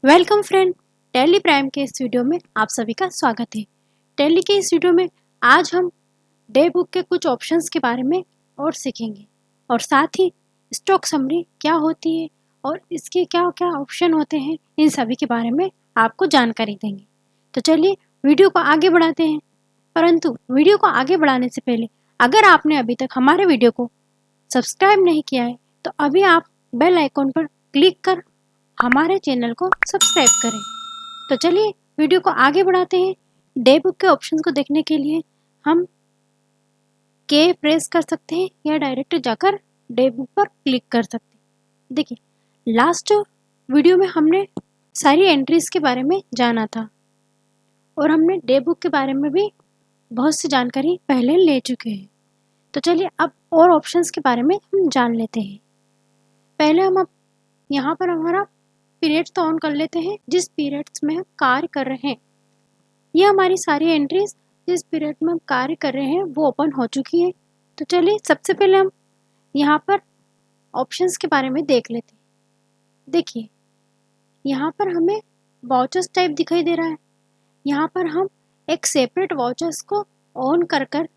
Welcome friend. Tally prime के इस video में आप सभी का स्वागत है। टैली के इस वीडियो में आज हम डे बुक के कुछ ऑप्शंस के बारे में और सीखेंगे और साथ ही स्टॉक समरी क्या होती है और इसके क्या क्या ऑप्शन होते हैं, इन सभी के बारे में आपको जानकारी देंगे। तो चलिए वीडियो को आगे बढ़ाते हैं। परंतु वीडियो को आगे बढ़ाने से पहले अगर आपने अभी तक हमारे वीडियो को सब्सक्राइब नहीं किया है तो अभी आप बेल आइकॉन पर क्लिक कर हमारे चैनल को सब्सक्राइब करें। तो चलिए वीडियो को आगे बढ़ाते हैं। डे बुक के ऑप्शंस को देखने के लिए हम के प्रेस कर सकते हैं या डायरेक्ट जाकर डे बुक पर क्लिक कर सकते हैं। देखिए लास्ट वीडियो में हमने सारी एंट्रीज के बारे में जाना था और हमने डे बुक के बारे में भी बहुत सी जानकारी पहले ले चुके हैं। तो चलिए अब और ऑप्शंस के बारे में हम जान लेते हैं। पहले हम यहाँ पर हमारा पीरियड्स तो ऑन कर लेते हैं जिस पीरियड्स में हम कार्य कर रहे हैं। ये हमारी सारी एंट्रीज जिस पीरियड में हम कार्य कर रहे हैं वो ओपन हो चुकी है। तो चलिए सबसे पहले हम यहाँ पर ऑप्शंस के बारे में देख लेते हैं। देखिए यहाँ पर हमें वाउचर्स टाइप दिखाई दे रहा है। यहाँ पर हम एक सेपरेट वाउचर्स को ऑन कर कर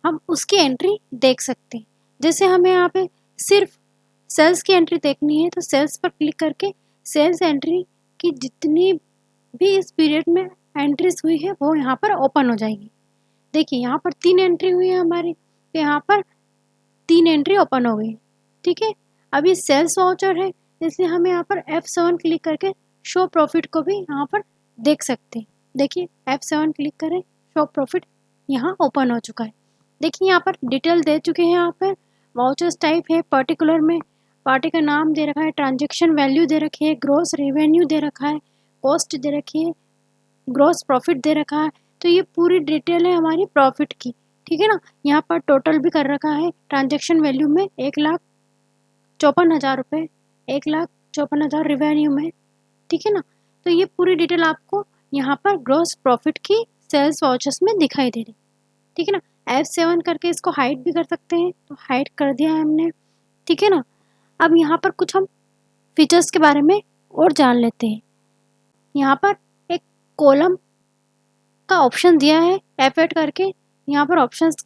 हम उसकी एंट्री देख सकते हैं। जैसे हमें यहाँ पे सिर्फ सेल्स की एंट्री देखनी है तो सेल्स पर क्लिक करके सेल्स एंट्री की जितनी भी इस पीरियड में एंट्रीज हुई है वो यहाँ पर ओपन हो जाएगी। देखिए यहाँ पर 3 एंट्री हुई है हमारी, तो यहाँ पर 3 एंट्री ओपन हो गई। ठीक है, अभी सेल्स वाउचर है इसलिए हमें यहाँ पर F7 क्लिक करके शो प्रॉफिट को भी यहाँ पर देख सकते हैं। देखिए F7 क्लिक करें, शो प्रॉफिट यहाँ ओपन हो चुका है। देखिए यहाँ पर डिटेल दे चुके हैं। यहाँ पर वाउचर्स टाइप है, पर्टिकुलर में पार्टी का नाम दे रखा है, ट्रांजेक्शन वैल्यू दे रखी है, ग्रोस रेवेन्यू दे रखा है, कॉस्ट दे रखी है, ग्रोस प्रॉफिट दे रखा है। तो ये पूरी डिटेल है हमारी प्रॉफिट की। ठीक है ना, यहाँ पर टोटल भी कर रखा है। ट्रांजेक्शन वैल्यू में 1,54,000 रुपये, 1,54,000 रेवेन्यू में। ठीक है ना, तो ये पूरी डिटेल आपको यहाँ पर ग्रोस प्रॉफिट की सेल्स वाउचर्स में दिखाई दे रही। ठीक है ना, F7 करके इसको हाइड भी कर सकते हैं, तो हाइड कर दिया है हमने। ठीक है ना, अब यहाँ पर कुछ हम फीचर्स के बारे में और जान लेते हैं। यहाँ पर एक कॉलम का ऑप्शन दिया है F8 करके, यहाँ पर ऑप्शंस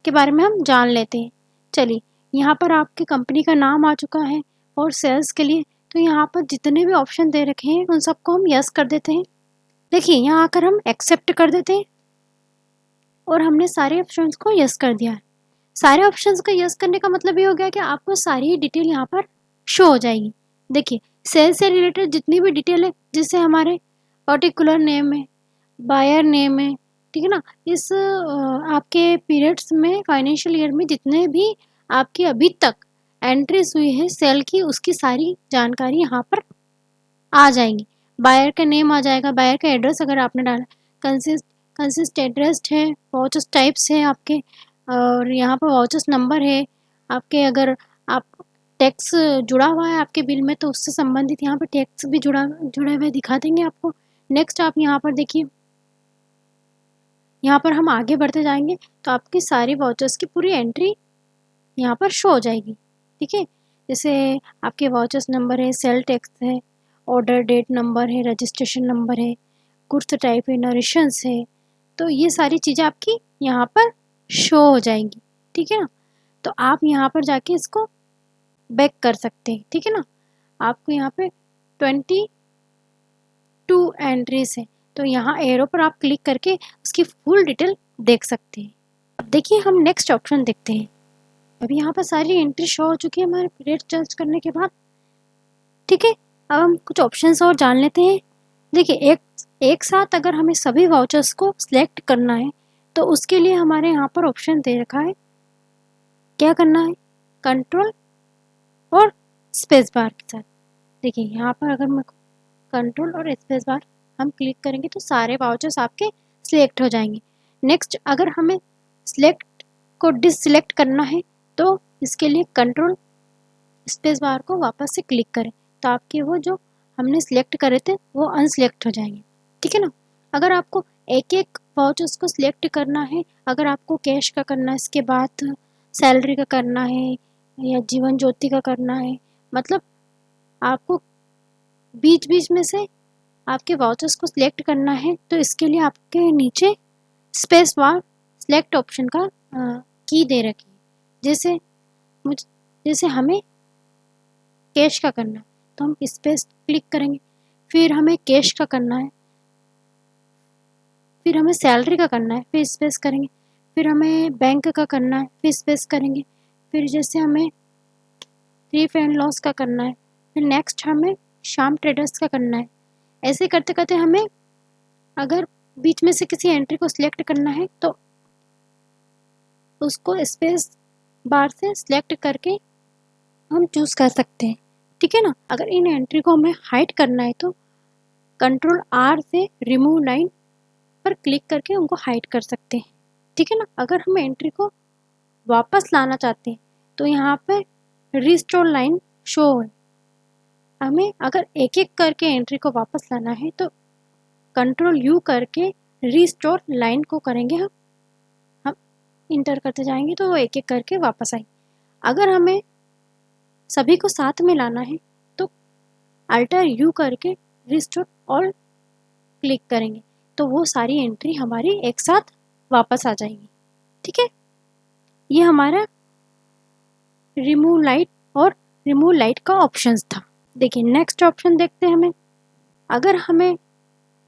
के बारे में हम जान लेते हैं। चलिए यहाँ पर आपकी कंपनी का नाम आ चुका है और सेल्स के लिए तो यहाँ पर जितने भी ऑप्शन दे रखे हैं उन सबको हम यस कर देते हैं। देखिए यहाँ आकर हम एक्सेप्ट कर देते हैं और हमने सारे ऑप्शंस को यस कर दिया है। सारे ऑप्शंस का यस करने का मतलब ये हो गया कि आपको सारी डिटेल यहाँ पर शो हो जाएगी। देखिए सेल्स से रिलेटेड जितनी भी डिटेल है, जिससे हमारे पर्टिकुलर नेम है, बायर नेम है, ठीक है ना, इस आपके पीरियड्स में फाइनेंशियल ईयर में जितने भी आपकी अभी तक एंट्रीज हुई है सेल की, उसकी सारी जानकारी यहाँ पर आ जाएंगी। बायर का नेम आ जाएगा, बायर का एड्रेस अगर आपने डाला, कंसिस्ट एड्रेस है, वाउचर्स टाइप्स है आपके, और यहाँ पर वाउचर्स नंबर है आपके। अगर आप टैक्स जुड़ा हुआ है आपके बिल में तो उससे संबंधित यहाँ पर टैक्स भी जुड़े हुए दिखा देंगे आपको। नेक्स्ट आप यहाँ पर देखिए, यहाँ पर हम आगे बढ़ते जाएंगे तो आपकी सारी वाउचर्स की पूरी एंट्री यहाँ पर शो हो जाएगी। ठीक है, जैसे आपके वाउचर्स नंबर है, सेल टैक्स है, ऑर्डर डेट नंबर है, रजिस्ट्रेशन नंबर है, गुड्स टाइप है, नरिशंस है, तो ये सारी चीज़ें आपकी यहाँ पर शो हो जाएंगी। ठीक है ना, तो आप यहाँ पर जाके इसको बैक कर सकते हैं। ठीक है ना, आपको यहाँ पे 22 एंट्रीज है तो यहाँ एरो पर आप क्लिक करके उसकी फुल डिटेल देख सकते हैं। अब देखिए हम नेक्स्ट ऑप्शन देखते हैं। अभी यहाँ पर सारी एंट्री शो हो चुकी है हमारे पीरियड चेंज करने के बाद। ठीक है, अब हम कुछ ऑप्शंस और जान लेते हैं। देखिए एक साथ अगर हमें सभी वाउचर्स को सिलेक्ट करना है तो उसके लिए हमारे यहाँ पर ऑप्शन दे रखा है। क्या करना है, कंट्रोल और स्पेस बार के साथ। देखिए यहाँ पर अगर मैं कंट्रोल और स्पेस बार हम क्लिक करेंगे तो सारे वाउचर्स आपके सिलेक्ट हो जाएंगे। नेक्स्ट अगर हमें सिलेक्ट को डिससिलेक्ट करना है तो इसके लिए कंट्रोल स्पेस बार को वापस से क्लिक करें तो आपके वो जो हमने सिलेक्ट करे थे वो अनसिलेक्ट हो जाएंगे। ठीक है ना, अगर आपको एक एक वाउचर्स को सिलेक्ट करना है, अगर आपको कैश का करना है, इसके बाद सैलरी का करना है या जीवन ज्योति का करना है, मतलब आपको बीच बीच में से आपके वाउचर्स को सिलेक्ट करना है, तो इसके लिए आपके नीचे स्पेस बार सिलेक्ट ऑप्शन का की दे रखी है। जैसे हमें कैश का करना है तो हम इस पे क्लिक करेंगे, फिर हमें कैश का करना है, फिर हमें सैलरी का करना है, फिर स्पेस करेंगे, फिर हमें बैंक का करना है, फिर स्पेस करेंगे, फिर जैसे हमें प्रॉफिट एंड लॉस का करना है, फिर नेक्स्ट हमें श्याम ट्रेडर्स का करना है। ऐसे करते करते हमें अगर बीच में से किसी एंट्री को सिलेक्ट करना है तो उसको स्पेस बार से सिलेक्ट करके हम चूज़ कर सकते हैं, ठीक है ना। अगर इन एंट्री को हमें हाइड करना है तो कंट्रोल आर से रिमूव लाइन पर क्लिक करके उनको हाइड कर सकते हैं, ठीक है ना। अगर हम एंट्री को वापस लाना चाहते हैं तो यहाँ पे रिस्टोर लाइन शो है। हमें अगर एक एक करके एंट्री को वापस लाना है तो कंट्रोल यू करके रिस्टोर लाइन को करेंगे, हम इंटर करते जाएंगे तो वो एक एक करके वापस आएंगे। अगर हमें सभी को साथ में लाना है तो अल्टर यू करके रिस्टोर ऑल क्लिक करेंगे तो वो सारी एंट्री हमारी एक साथ वापस आ जाएगी, ठीक है। ये हमारा रिमूव लाइट और रिमूव लाइट का ऑप्शंस था। देखिए नेक्स्ट ऑप्शन देखते हैं। हमें अगर हमें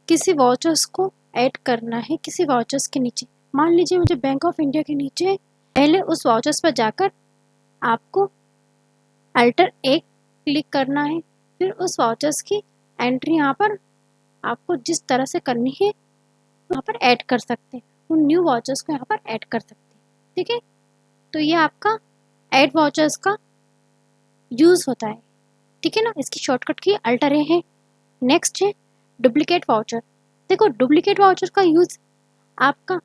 किसी वाउचर्स को ऐड करना है किसी वाउचर्स के नीचे, मान लीजिए मुझे बैंक ऑफ इंडिया के नीचे, पहले उस वाउचर्स पर जाकर आपको अल्टर एक क्लिक करना है, फिर उस वाउचर्स की एंट्री यहाँ पर आपको जिस तरह से करनी है यहाँ पर ऐड कर सकते हैं, उन न्यू वाउचर्स को यहाँ पर ऐड कर सकते हैं, ठीक है। तो ये आपका ऐड वाउचर्स का यूज़ होता है, ठीक है ना। इसकी शॉर्टकट की अल्टर ए है। नेक्स्ट है डुप्लीकेट वाउचर। देखो डुप्लीकेट वाउचर का यूज़ आपका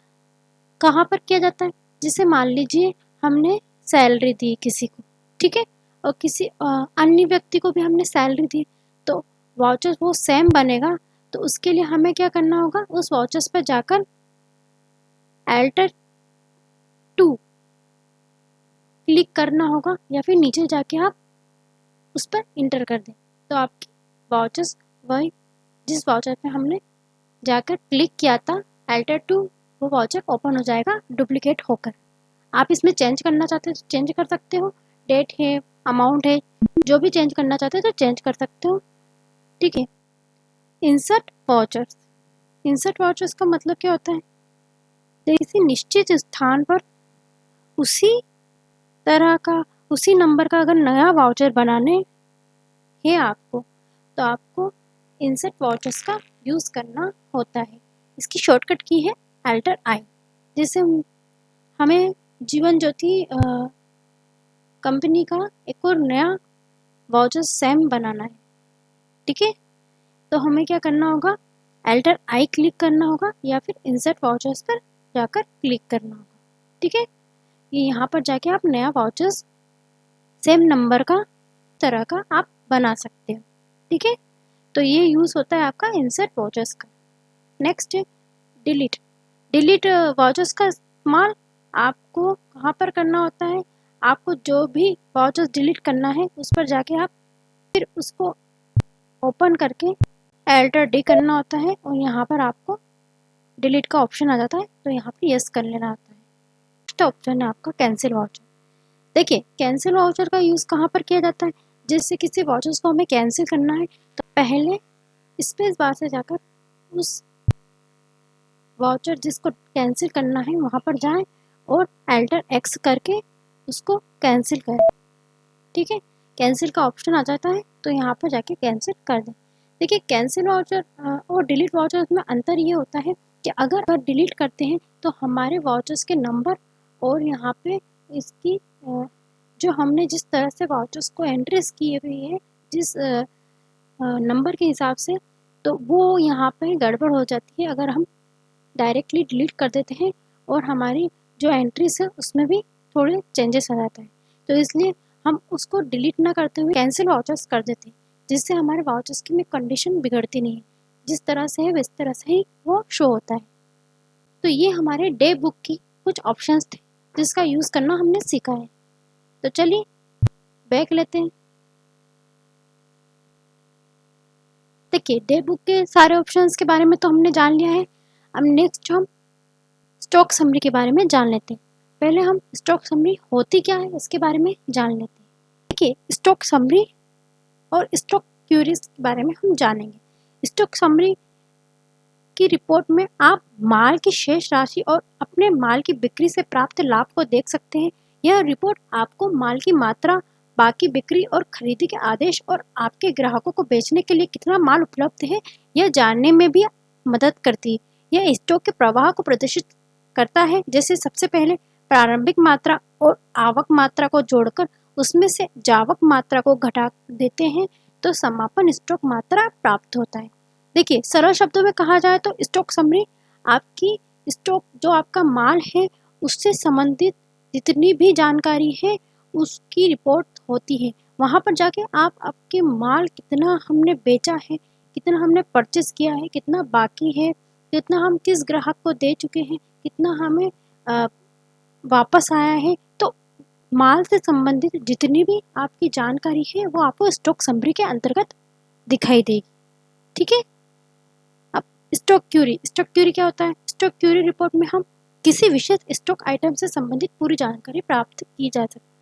कहाँ पर किया जाता है, जैसे मान लीजिए हमने सैलरी दी किसी को, ठीक है, और किसी अन्य व्यक्ति को भी हमने सैलरी दी, तो वाउचर वो सेम बनेगा। तो उसके लिए हमें क्या करना होगा, उस वाउचर्स पर जाकर अल्टर 2 क्लिक करना होगा या फिर नीचे जाके आप उस पर इंटर कर दें तो आपकी वाउचर्स वही जिस वाउचर पे हमने जाकर क्लिक किया था अल्टर 2 वो वाउचर ओपन हो जाएगा डुप्लीकेट होकर। आप इसमें चेंज करना चाहते हो तो चेंज कर सकते हो, डेट है, अमाउंट है, जो भी चेंज करना चाहते हो तो चेंज कर सकते हो, ठीक है। Insert vouchers. इंसर्ट वाउचर्स का मतलब क्या होता है, किसी निश्चित स्थान पर उसी तरह का उसी नंबर का अगर नया वाउचर बनाने है आपको तो आपको इंसर्ट वाउचर्स का यूज़ करना होता है। इसकी शॉर्टकट की है अल्टर आई। जैसे हमें जीवन ज्योति कंपनी का एक और नया वाउचर सेम बनाना है, ठीक है, तो हमें क्या करना होगा, अल्टर आई क्लिक करना होगा या फिर इंसर्ट वाउचर्स पर जाकर क्लिक करना होगा, ठीक है। ये यहाँ पर जाके आप नया वाउचर्स सेम नंबर का तरह का आप बना सकते हो, ठीक है। तो ये यूज़ होता है आपका इंसर्ट वाउचर्स का। नेक्स्ट है डिलीट। डिलीट वाउचर्स का इस्तेमाल आपको कहाँ पर करना होता है, आपको जो भी वाउचर्स डिलीट करना है उस पर जाके आप फिर उसको ओपन करके अल्टर डी करना होता है और यहाँ पर आपको डिलीट का ऑप्शन आ जाता है तो यहाँ पर यस कर लेना होता है। नेक्स्ट ऑप्शन है आपका कैंसिल वाउचर। देखिए कैंसिल वाउचर का यूज़ कहाँ पर किया जाता है, जैसे किसी वाउचर्स को हमें कैंसिल करना है तो पहले स्पेस बार से जाकर उस वाउचर जिसको कैंसिल करना है वहाँ पर जाएं और अल्टर एक्स करके उसको कैंसिल करें, ठीक है। कैंसिल का ऑप्शन आ जाता है तो यहाँ पर जाके कैंसिल कर दें। देखिए कैंसिल वाउचर और डिलीट वाउचर में अंतर ये होता है कि अगर डिलीट करते हैं तो हमारे वाउचर्स के नंबर और यहाँ पे इसकी जो हमने जिस तरह से वाउचर्स को एंट्रीज किए हुई है जिस नंबर के हिसाब से, तो वो यहाँ पे गड़बड़ हो जाती है अगर हम डायरेक्टली डिलीट कर देते हैं और हमारी जो एंट्रीज है उसमें भी थोड़े चेंजेस आ जाते हैं। तो इसलिए हम उसको डिलीट ना करते हुए कैंसिल वाउचर्स कर देते हैं, जिससे हमारे वाउचर्स की में कंडीशन बिगड़ती नहीं है, जिस तरह से है उस तरह से ही वो शो होता है। तो ये हमारे डे बुक की कुछ ऑप्शंस थे जिसका यूज़ करना हमने सीखा है। तो चलिए बैक लेते हैं। देखिए डे बुक के सारे ऑप्शंस के बारे में तो हमने जान लिया है। अब नेक्स्ट हम स्टॉक समरी के बारे में जान लेते हैं। पहले हम स्टॉक समरी होती क्या है इसके बारे में जान लेते हैं। देखिए स्टॉक समरी और स्टॉक क्यूरीज के बारे में हम जानेंगे। स्टॉक समरी की रिपोर्ट में आप माल की शेष राशि और अपने माल की बिक्री से प्राप्त लाभ को देख सकते हैं। यह रिपोर्ट आपको माल की मात्रा, बाकी बिक्री और खरीदी के आदेश और आपके ग्राहकों को बेचने के लिए कितना माल उपलब्ध है यह जानने में भी मदद करती है। यह स्टॉक के प्रवाह को प्रदर्शित करता है, जैसे सबसे पहले प्रारंभिक मात्रा और आवक मात्रा को जोड़कर उसमें से जावक मात्रा को घटा देते हैं तो समापन स्टॉक मात्रा प्राप्त होता है। देखिए सरल शब्दों में कहा जाए तो स्टॉक समरी आपकी स्टॉक जो आपका माल है उससे संबंधित जितनी भी जानकारी है उसकी रिपोर्ट होती है। वहाँ पर जाके आप आपके माल कितना हमने बेचा है, कितना हमने परचेस किया है, कितना बाकी है, कितना हम किस ग्राहक को दे चुके हैं, कितना हमें वापस आया है, तो माल से संबंधित जितनी भी आपकी जानकारी है वो आपको स्टॉक समरी के अंतर्गत दिखाई देगी। ठीक है। अब स्टॉक क्यूरी क्या होता है? स्टॉक क्यूरी रिपोर्ट में हम किसी विशेष स्टॉक आइटम से संबंधित पूरी जानकारी प्राप्त की जा सकती है।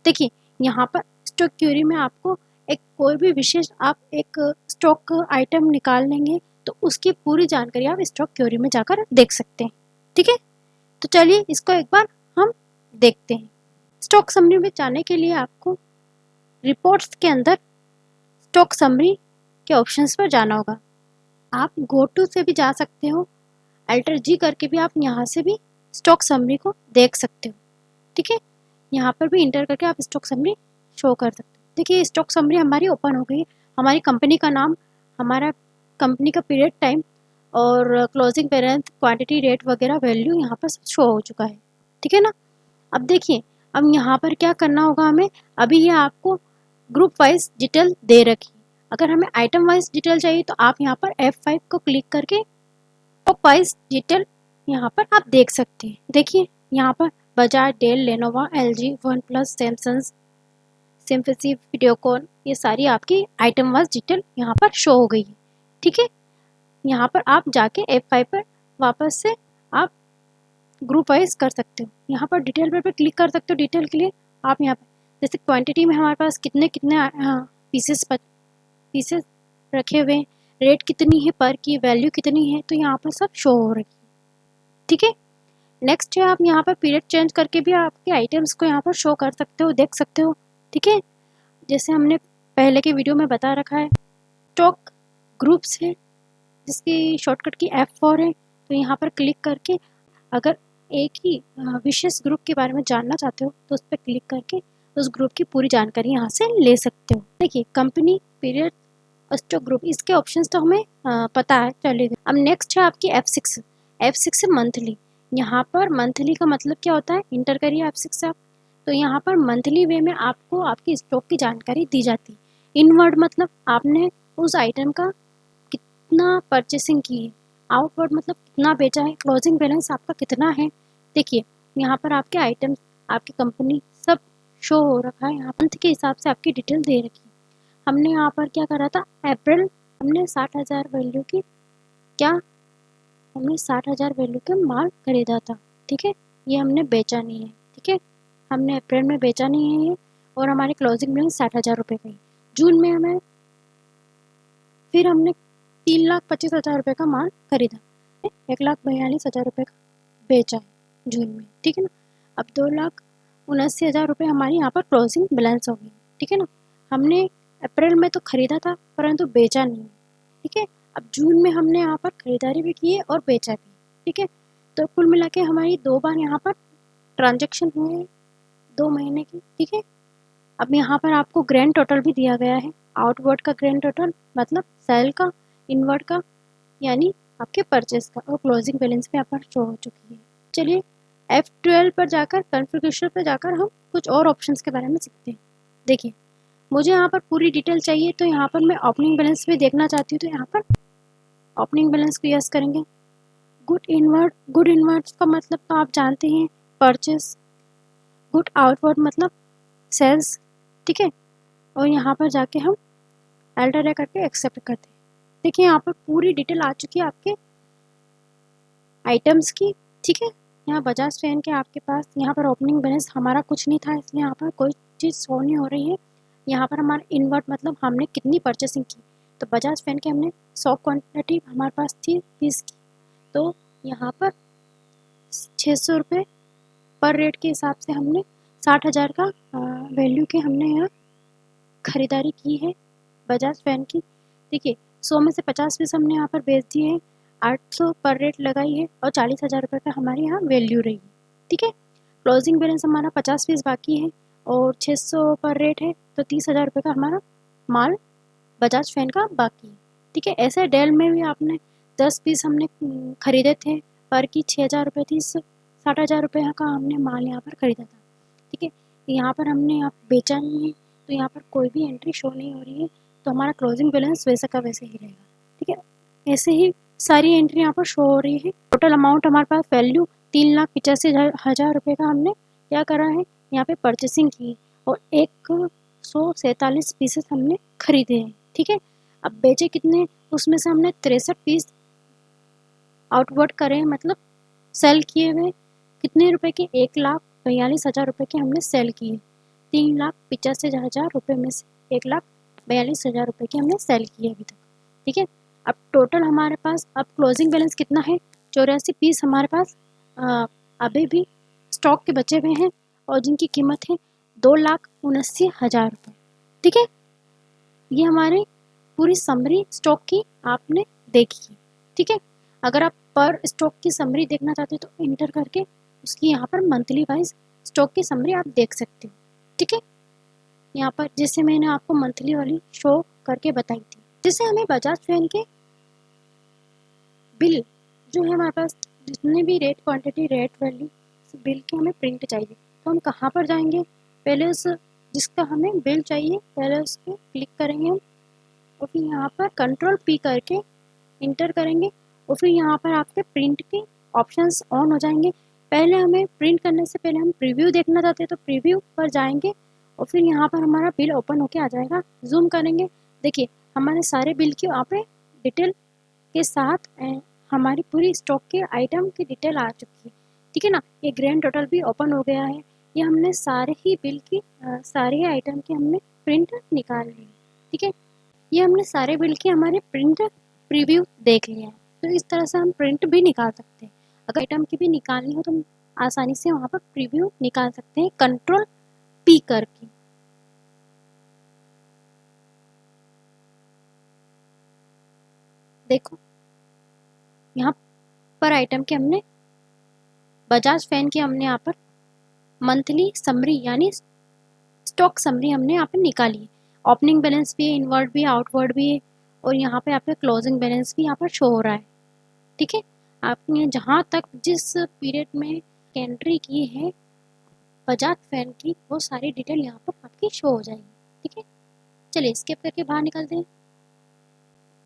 देखिए यहाँ पर स्टॉक क्यूरी में आपको एक कोई भी विशेष आप एक स्टॉक आइटम निकाल लेंगे तो उसकी पूरी जानकारी आप स्टॉक क्यूरी में जाकर देख सकते हैं। ठीक है, तो चलिए इसको एक बार हम देखते हैं। स्टॉक समरी में जाने के लिए आपको रिपोर्ट्स के अंदर स्टॉक समरी के ऑप्शंस पर जाना होगा। आप गो टू से भी जा सकते हो, अल्टर जी करके भी आप यहाँ से भी स्टॉक समरी को देख सकते हो। ठीक है, यहाँ पर भी इंटर करके आप स्टॉक समरी शो कर सकते हो। देखिए स्टॉक समरी हमारी ओपन हो गई। हमारी कंपनी का नाम, हमारा कंपनी का पीरियड टाइम और क्लोजिंग बैलेंस, क्वांटिटी, रेट वगैरह वैल्यू यहाँ पर शो हो चुका है। ठीक है ना। अब देखिए अब यहाँ पर क्या करना होगा हमें। अभी ये आपको ग्रुप वाइज डिटेल दे रखी। अगर हमें आइटम वाइज डिटेल चाहिए तो आप यहाँ पर F5 को क्लिक करके ग्रुप वाइज डिटेल यहाँ पर आप देख सकते हैं। देखिए यहाँ पर Bajaj, Dell, Lenovo, LG, OnePlus, Samsung, Symphony, Videocon, ये सारी आपकी आइटम वाइज डिटेल यहाँ पर शो हो गई है। ठीक है, यहाँ पर आप जाके F5 पर वापस से आप ग्रुप वाइज कर सकते हो। यहाँ पर डिटेल पर क्लिक कर सकते हो। डिटेल के लिए आप यहाँ पर जैसे क्वांटिटी में हमारे पास कितने पीसेस रखे हुए हैं, रेट कितनी है पर की, वैल्यू कितनी है, तो यहाँ पर सब शो हो रही है। ठीक है, नेक्स्ट है आप यहाँ पर पीरियड चेंज करके भी आपके आइटम्स को यहाँ पर शो कर सकते हो, देख सकते हो। ठीक है, जैसे हमने पहले के वीडियो में बता रखा है स्टॉक ग्रुप्स है जिसकी शॉर्टकट की F4 है। तो यहाँ पर क्लिक करके अगर एक ही विशेष ग्रुप के बारे में जानना चाहते हो तो उस पर क्लिक करके उस ग्रुप की पूरी जानकारी यहाँ से ले सकते हो। देखिए कंपनी, पीरियड, स्टॉक ग्रुप, इसके ऑप्शंस तो हमें पता है, चलिए। अब नेक्स्ट है आपकी F6 से मंथली। यहाँ पर मंथली का मतलब क्या होता है, इंटर करिए F6 से आप। तो यहाँ पर मंथली वे में आपको आपकी स्टॉक की जानकारी दी जाती है। इनवर्ड मतलब आपने उस आइटम का कितना परचेसिंग की है, आउटवर्ड मतलब कितना बेचा है, क्लोजिंग बैलेंस आपका कितना है। देखिए यहाँ पर आपके आइटम, आपकी कंपनी सब शो हो रखा है। यहाँ मंथ के हिसाब से आपकी डिटेल दे रखी है। हमने यहाँ पर क्या करा था, अप्रैल हमने 60,000 वैल्यू की हमने 60,000 वैल्यू का माल खरीदा था। ठीक है, ये हमने बेचा नहीं है। ठीक है, हमने अप्रैल में बेचा नहीं है ये, और हमारी क्लोजिंग बैलेंस 60,000 रुपये का ही। जून में हमें फिर हमने 3,25,000 रुपये का माल खरीदा, 1,42,000 रुपये का बेचा है जून में। ठीक है ना। अब 2,79,000 रुपये हमारी यहाँ पर क्लोजिंग बैलेंस हो गई। ठीक है ना, हमने अप्रैल में तो खरीदा था परंतु बेचा नहीं। ठीक है, अब जून में हमने यहाँ पर खरीदारी भी की है और बेचा भी। ठीक है, तो कुल मिला के हमारी 2 बार यहाँ पर ट्रांजेक्शन हुए हैं 2 महीने की। ठीक है, अब यहाँ पर आपको ग्रैंड टोटल भी दिया गया है। आउटवर्ड का ग्रैंड टोटल मतलब सेल का, इनवर्ड का यानी आपके परचेस का, और क्लोजिंग बैलेंस भी यहाँ पर शो हो चुकी है। चलिए F12 पर जाकर कॉन्फ़िगरेशन पर जाकर हम कुछ और ऑप्शंस के बारे में सीखते हैं। देखिए मुझे यहाँ पर पूरी डिटेल चाहिए तो यहाँ पर मैं ओपनिंग बैलेंस भी देखना चाहती हूँ, तो यहाँ पर ओपनिंग बैलेंस को यस करेंगे। गुड इनवर्ड का मतलब तो आप जानते हैं, परचेस। गुड आउटवर्ड मतलब सेल्स। ठीक है, और यहाँ पर जाके हम अल्टर करके एक्सेप्ट करते हैं। देखिए यहाँ पर पूरी डिटेल आ चुकी है आपके आइटम्स की। ठीक है, यहाँ बजाज फैन के आपके पास यहाँ पर ओपनिंग बैलेंस हमारा कुछ नहीं था, इसलिए यहाँ पर कोई चीज़ शो नहीं हो रही है। यहाँ पर हमारा इन्वर्ट मतलब हमने कितनी परचेसिंग की, तो बजाज फैन के हमने 100 क्वान्टिटी हमारे पास थी पीस की, तो यहाँ पर 600 रुपये पर रेट के हिसाब से हमने 60,000 का वैल्यू के हमने यहाँ खरीदारी की है बजाज फैन की। देखिए 100 में से 50 पीस हमने यहाँ पर बेच दिए हैं, 800 पर रेट लगाई है और 40,000 रुपये का हमारे यहाँ वैल्यू रही है। ठीक है, क्लोजिंग बैलेंस हमारा 50 पीस बाकी है और 600 पर रेट है, तो 30,000 रुपये का हमारा माल बजाज फैन का बाकी है। ठीक है, ऐसे डेल में भी आपने 10 पीस हमने खरीदे थे, पर की 6,000 रुपये थी, 60,000 रुपये का हमने माल यहाँ पर खरीदा था। ठीक है, यहाँ पर हमने यहाँ बेचा नहीं है, तो यहाँ पर कोई भी एंट्री शो नहीं हो रही है, तो हमारा क्लोजिंग बैलेंस वैसा का वैसे ही रहेगा। ठीक है, ऐसे ही सारी एंट्री यहाँ पर शो हो रही है। टोटल अमाउंट हमारे पास वैल्यू 3,85,000 रुपये का हमने क्या करा है, यहाँ पे परचेसिंग की और 147 पीसेस हमने खरीदे हैं। ठीक है, अब बेचे कितने, उसमें से हमने 63 पीस आउटवर्ड करे, मतलब सेल किए हुए कितने रुपए के, 1,42,000 रुपये के हमने सेल किए। 3,85,000 रुपये में से 1,42,000 रुपये के हमने सेल किए अभी तक। ठीक है, अब टोटल हमारे पास अब क्लोजिंग बैलेंस कितना है, 84 पीस हमारे पास अभी भी स्टॉक के बचे हुए हैं और जिनकी कीमत है 2,79,000 रुपये। ठीक है, ये हमारी पूरी समरी स्टॉक की आपने देखी। ठीक है, अगर आप पर स्टॉक की समरी देखना चाहते हो तो इंटर करके उसकी यहाँ पर मंथली वाइज स्टॉक की समरी आप देख सकते हो। ठीक है, यहाँ पर जैसे मैंने आपको मंथली वाली शो करके बताई थी, जैसे हमें बजाज फैन के बिल जो है हमारे पास जितने भी rate quantity rate value bill की हमें प्रिंट चाहिए, तो हम कहाँ पर जाएंगे, पहले उस जिसका हमें बिल चाहिए पहले उस पर क्लिक करेंगे हम और फिर यहाँ पर कंट्रोल P करके इंटर करेंगे और फिर यहाँ पर आपके प्रिंट के ऑप्शंस ऑन हो जाएंगे। पहले हमें प्रिंट करने से पहले हम प्रीव्यू देखना चाहते हैं तो प्रीव्यू पर जाएंगे और फिर यहाँ पर हमारा बिल ओपन होके आ जाएगा। जूम करेंगे, देखिए हमारे सारे बिल की वहाँ पे डिटेल के साथ हमारी पूरी स्टॉक के आइटम की डिटेल आ चुकी है। ठीक है ना, ये ग्रैंड टोटल भी ओपन हो गया है। ये हमने सारे ही बिल की सारे ही आइटम की हमने प्रिंट निकाल ली। ठीक है, ये हमने सारे बिल की हमारे प्रिंट प्रीव्यू देख लिया है। तो इस तरह से हम प्रिंट भी निकाल सकते हैं। अगर आइटम की भी निकालनी हो तो हम आसानी से वहाँ पर प्रीव्यू निकाल सकते हैं कंट्रोल P करके। देखो यहाँ पर आइटम के हमने बजाज फैन की हमने यहाँ पर मंथली समरी यानी स्टॉक समरी हमने यहाँ पर निकाली है। ओपनिंग बैलेंस भी है, इनवर्ड भी है, आउटवर्ड भी है और यहाँ पे आपका क्लोजिंग बैलेंस भी यहाँ पर शो हो रहा है। ठीक है, आपने जहाँ तक जिस पीरियड में एंट्री की है बजाज फैन की वो सारी डिटेल यहाँ पर आपकी शो हो जाएगी। ठीक है, चलिए स्किप करके बाहर निकलते हैं।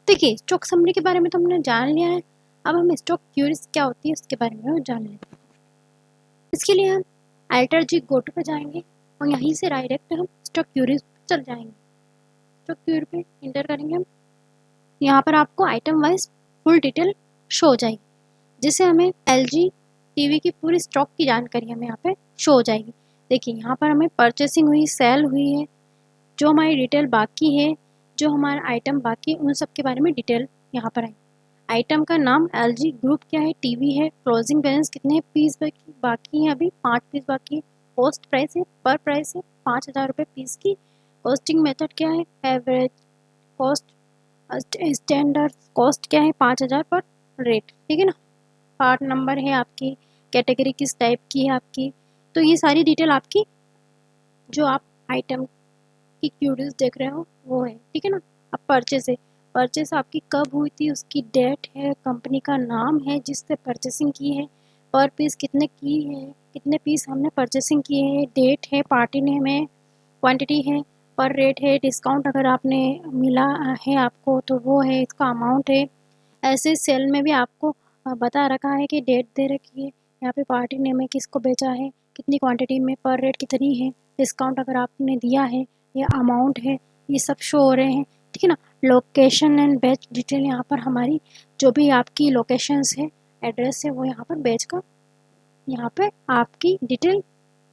देखिए स्टॉक समरी के बारे में तो हमने जान लिया है, अब हम स्टॉक क्यूरीज क्या होती है उसके बारे में जान लेते हैं। इसके लिए हम अल्टर जी गोटो पे जाएंगे और यहीं से डायरेक्ट हम स्टॉक क्यूरीज पे चल जाएंगे। स्टॉक क्यूरी पे इंटर करेंगे हम, यहाँ पर आपको item wise full detail show हो जाएगी, जिससे हमें LG टीवी की पूरी स्टॉक की जानकारी हमें यहाँ पे शो हो जाएगी। देखिए यहाँ पर हमें परचेसिंग हुई, सेल हुई है, जो हमारी डिटेल बाकी है, जो हमारा आइटम बाकी है, उन सब के बारे में डिटेल यहाँ पर आई। आइटम का नाम LG ग्रुप क्या है, टीवी है, क्लोजिंग बैलेंस कितने पीस बाकी है, अभी 5 पीस बाकी है, कॉस्ट प्राइस है, पर प्राइस है 5,000 रुपये पीस की, कॉस्टिंग मेथड क्या है, एवरेज कॉस्ट, स्टैंडर्ड कॉस्ट क्या है 5,000 पर रेट। ठीक है ना, पार्ट नंबर है आपकी, कैटेगरी किस टाइप की है आपकी, तो ये सारी डिटेल आपकी जो आप आइटम की क्यूरीज देख रहे हो वो है। ठीक है ना, अब परचेस है, परचेस आपकी कब हुई थी उसकी डेट है, कंपनी का नाम है जिससे परचेसिंग की है, पर पीस कितने की है, कितने पीस हमने परचेसिंग किए हैं, डेट है, पार्टी नेम है, क्वांटिटी है, पर रेट है, डिस्काउंट अगर आपने मिला है आपको तो वो है, इसका अमाउंट है। ऐसे सेल में भी आपको बता रखा है कि डेट दे रखी है, यहाँ पे पार्टी नेम है, किसको बेचा है, कितनी क्वांटिटी में, पर रेट कितनी है, डिस्काउंट अगर आपने दिया है, ये अमाउंट है, ये सब शो हो रहे हैं। ठीक है ना, लोकेशन एंड बैच डिटेल, यहाँ पर हमारी जो भी आपकी लोकेशंस है, एड्रेस है, वो यहाँ पर बैच का यहाँ पे आपकी डिटेल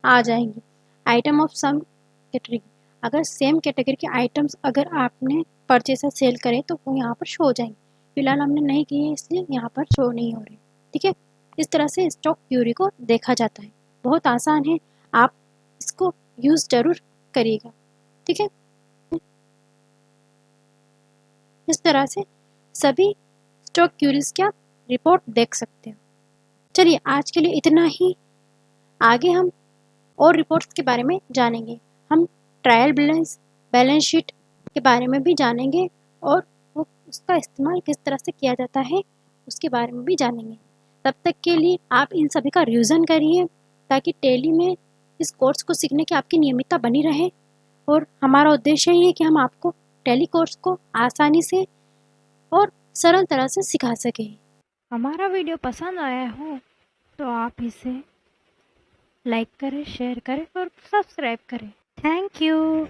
आ जाएंगी। आइटम ऑफ सम कैटेगरी, अगर सेम कैटेगरी के आइटम्स अगर आपने परचेस सेल करे तो वो यहाँ पर शो हो जाएंगे। फिलहाल हमने नहीं किए इसलिए यहाँ पर शो नहीं हो रहे। ठीक है, इस तरह से स्टॉक क्यूरी को देखा जाता है। बहुत आसान है, आप इसको यूज़ जरूर करिएगा। ठीक है, इस तरह से सभी स्टॉक क्यूरीज की आप रिपोर्ट देख सकते हो। चलिए आज के लिए इतना ही। आगे हम और रिपोर्ट्स के बारे में जानेंगे। हम ट्रायल बैलेंस शीट के बारे में भी जानेंगे और वो उसका इस्तेमाल किस तरह से किया जाता है उसके बारे में भी जानेंगे। तब तक के लिए आप इन सभी का रिवीजन करिए ताकि टैली में इस कोर्स को सीखने की आपकी नियमितता बनी रहे। और हमारा उद्देश्य ये है कि हम आपको टैली कोर्स को आसानी से और सरल तरह से सिखा सकें। हमारा वीडियो पसंद आया हो तो आप इसे लाइक करें, शेयर करें और सब्सक्राइब करें। Thank you.